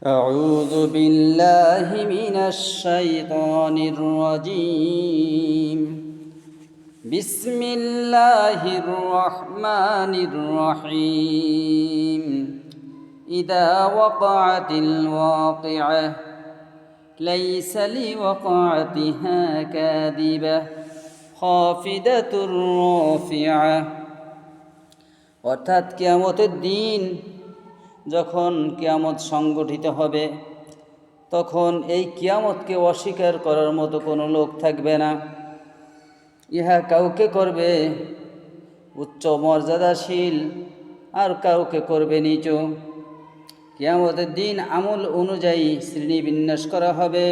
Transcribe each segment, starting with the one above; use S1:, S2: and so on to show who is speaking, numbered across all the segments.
S1: أعوذ بالله من الشيطان الرجيم بسم الله الرحمن الرحيم إذا وقعت الواقعة ليس لوقعتها كاذبة خافضة رافعة অর্থাৎ কিয়ামতের দিন যখন কিয়ামত সংগঠিত হবে তখন এই কিয়ামতকে অস্বীকার করার মতো কোনো লোক থাকবে না। ইহা কাউকে করবে উচ্চ মর্যাদাশীল আর কাউকে করবে নিচু। কিয়ামতের দিন আমল অনুযায়ী শ্রেণীবিন্যাস করা হবে।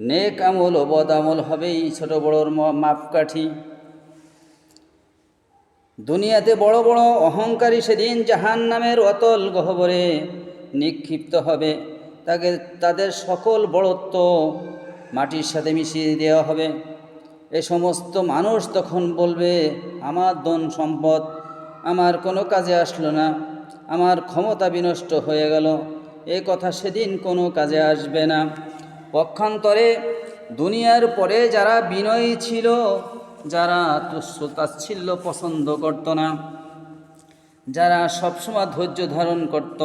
S1: নেক আমল ও বদ আমল হবেই ছোট বড়োর মাপকাঠি। দুনিয়াতে বড় বড় অহংকারী সেদিন জাহান্নামের অতল গহ্বরে নিক্ষিপ্ত হবে। তাদের সকল বড়ত্ব মাটির সাথে মিশিয়ে দেওয়া হবে। এ সমস্ত মানুষ তখন বলবে, আমার ধন সম্পদ আমার কোনো কাজে আসলো না, আমার ক্ষমতা বিনষ্ট হয়ে গেল। এ কথা সেদিন কোনো কাজে আসবে না। পক্ষান্তরে দুনিয়ার পরে যারা বিনয়ী ছিল, যারা তুচ্ছ তাচ্ছিল্য পছন্দ করত না, যারা সবসময় ধৈর্য ধারণ করত,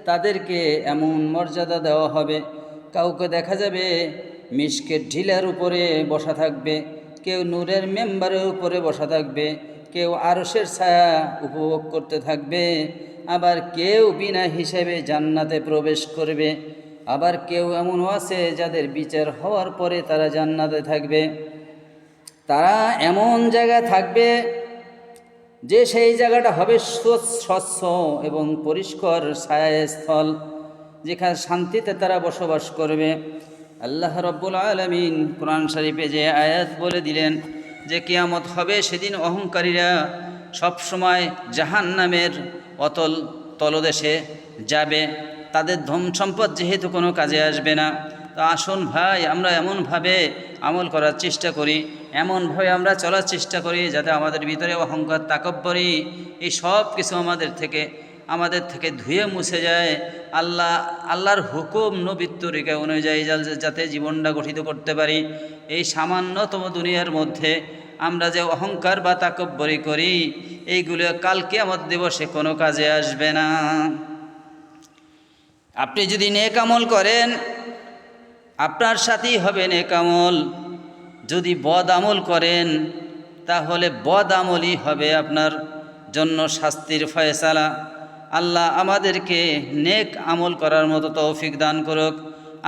S1: তাদেরকে এমন মর্যাদা দেওয়া হবে। কাউকে দেখা যাবে মিশকের ঢিলার উপরে বসা থাকবে, কেউ নূরের মেম্বারের উপরে বসা থাকবে, কেউ আরশের ছায়া উপভোগ করতে থাকবে, আবার কেউ বিনা হিসেবে জান্নাতে প্রবেশ করবে, আবার কেউ এমনও আছে যাদের বিচার হওয়ার পরে তারা জান্নাতে থাকবে। তারা এমন জায়গায় থাকবে যে সেই জায়গাটা হবে স্বচ্ছ এবং পরিষ্কার ছায়াস্থল, যেখানে শান্তিতে তারা বসবাস করবে। আল্লাহ রাব্বুল আলামিন কোরআন শরীফে যে আয়াত বলে দিলেন যে কিয়ামত হবে সেদিন অহংকারীরা সবসময় জাহান্নামের অতল তলদেশে যাবে। তাদের ধন সম্পদ যেহেতু কোনো কাজে আসবে না। তো আসুন ভাই, আমরা এমনভাবে আমল করার চেষ্টা করি, এমনভাবে আমরা চলার চেষ্টা করি যাতে আমাদের ভিতরে অহংকার তাকব্বরি এই সব কিছু আমাদের থেকে ধুয়ে মুছে যায়। আল্লাহর হুকুম নবীর তরিকা অনুযায়ী যাতে জীবনটা গঠিত করতে পারি। এই সামান্যতম দুনিয়ার মধ্যে আমরা যে অহংকার বা তাকব্বরি করি, এইগুলো কাল কিয়ামত দিবসে কোনো কাজে আসবে না। আপনি যদি নেক আমল করেন আপনার সাথেই হবে নেক আমল, যদি বদ আমল করেন তাহলে বদ আমলই হবে আপনার জন্য শাস্তির ফয়সালা। আল্লাহ আমাদেরকে নেক আমল করার মতো তৌফিক দান করুক।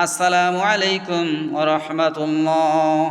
S1: আসসালামু আলাইকুম ওয়া রাহমাতুল্লাহ।